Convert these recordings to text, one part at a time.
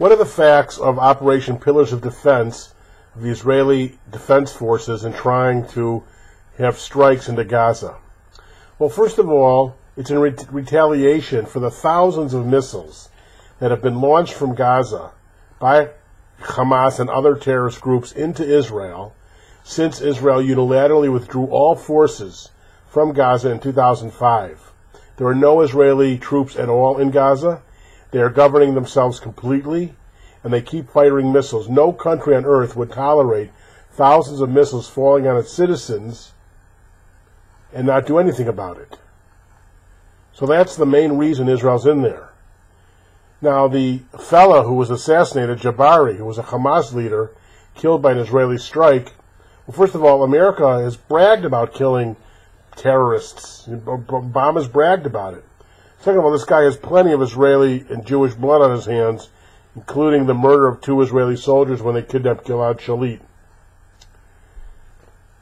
What are the facts of Operation Pillars of Defense of the Israeli Defense Forces in trying to have strikes into Gaza? Well, first of all, it's in retaliation for the thousands of missiles that have been launched from Gaza by Hamas and other terrorist groups into Israel since Israel unilaterally withdrew all forces from Gaza in 2005. There are no Israeli troops at all in Gaza. They are governing themselves completely, and they keep firing missiles. No country on earth would tolerate thousands of missiles falling on its citizens and not do anything about it. So that's the main reason Israel's in there. Now, the fellow who was assassinated, Jabari, who was a Hamas leader, killed by an Israeli strike, well, first of all, America has bragged about killing terrorists. Obama's bragged about it. Second of all, this guy has plenty of Israeli and Jewish blood on his hands, including the murder of 2 Israeli soldiers when they kidnapped Gilad Shalit.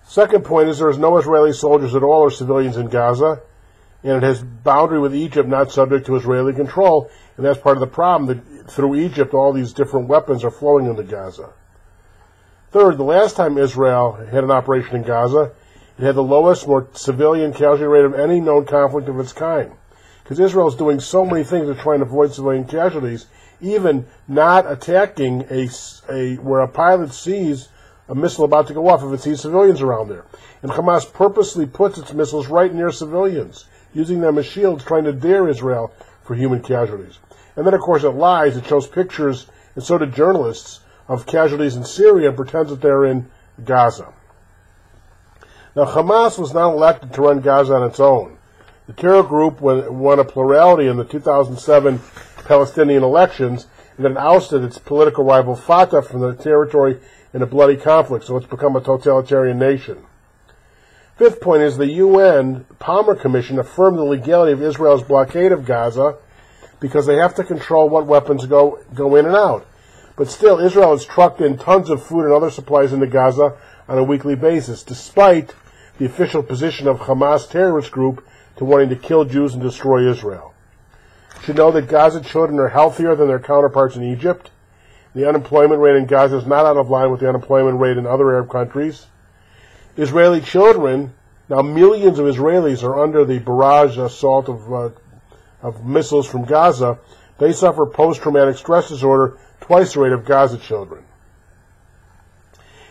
Second point is there is no Israeli soldiers at all or civilians in Gaza, and it has boundary with Egypt not subject to Israeli control, and that's part of the problem, that through Egypt all these different weapons are flowing into Gaza. Third, the last time Israel had an operation in Gaza, it had the lowest civilian casualty rate of any known conflict of its kind. Because Israel is doing so many things to try and avoid civilian casualties, even not attacking where a pilot sees a missile about to go off if it sees civilians around there. And Hamas purposely puts its missiles right near civilians, using them as shields, trying to dare Israel for human casualties. And then, of course, it lies. It shows pictures, and so do journalists, of casualties in Syria and pretends that they're in Gaza. Now, Hamas was not elected to run Gaza on its own. The terror group won a plurality in the 2007 Palestinian elections, and then ousted its political rival Fatah from the territory in a bloody conflict, so it's become a totalitarian nation. Fifth point is the UN Palmer Commission affirmed the legality of Israel's blockade of Gaza because they have to control what weapons go in and out. But still, Israel has trucked in tons of food and other supplies into Gaza on a weekly basis, despite the official position of Hamas terrorist group to wanting to kill Jews and destroy Israel. You should know that Gaza children are healthier than their counterparts in Egypt. The unemployment rate in Gaza is not out of line with the unemployment rate in other Arab countries. Israeli children, now millions of Israelis are under the barrage assault of missiles from Gaza. They suffer post-traumatic stress disorder twice the rate of Gaza children.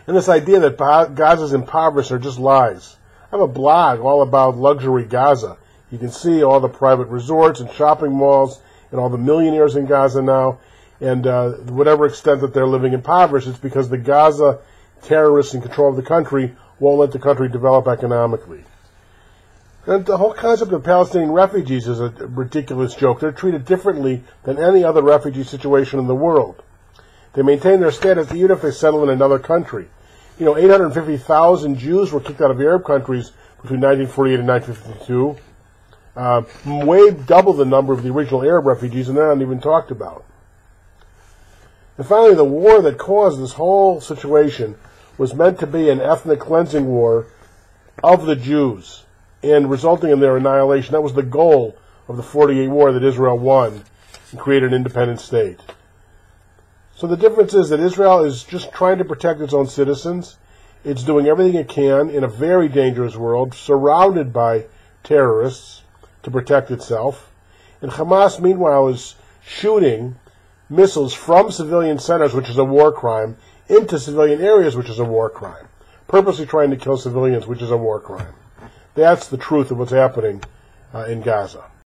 And this idea that Gaza's impoverished are just lies. I have a blog all about luxury Gaza. You can see all the private resorts and shopping malls and all the millionaires in Gaza now. And whatever extent that they're living impoverished, it's because the Gaza terrorists in control of the country won't let the country develop economically. And the whole concept of Palestinian refugees is a ridiculous joke. They're treated differently than any other refugee situation in the world. They maintain their status even if they settle in another country. 850,000 Jews were kicked out of Arab countries between 1948 and 1952. Way double the number of the original Arab refugees, and they're not even talked about. And finally, the war that caused this whole situation was meant to be an ethnic cleansing war of the Jews and resulting in their annihilation. That was the goal of the 48 war that Israel won and created an independent state. So the difference is that Israel is just trying to protect its own citizens. It's doing everything it can in a very dangerous world, surrounded by terrorists, to protect itself. And Hamas, meanwhile, is shooting missiles from civilian centers, which is a war crime, into civilian areas, which is a war crime. Purposely trying to kill civilians, which is a war crime. That's the truth of what's happening in Gaza.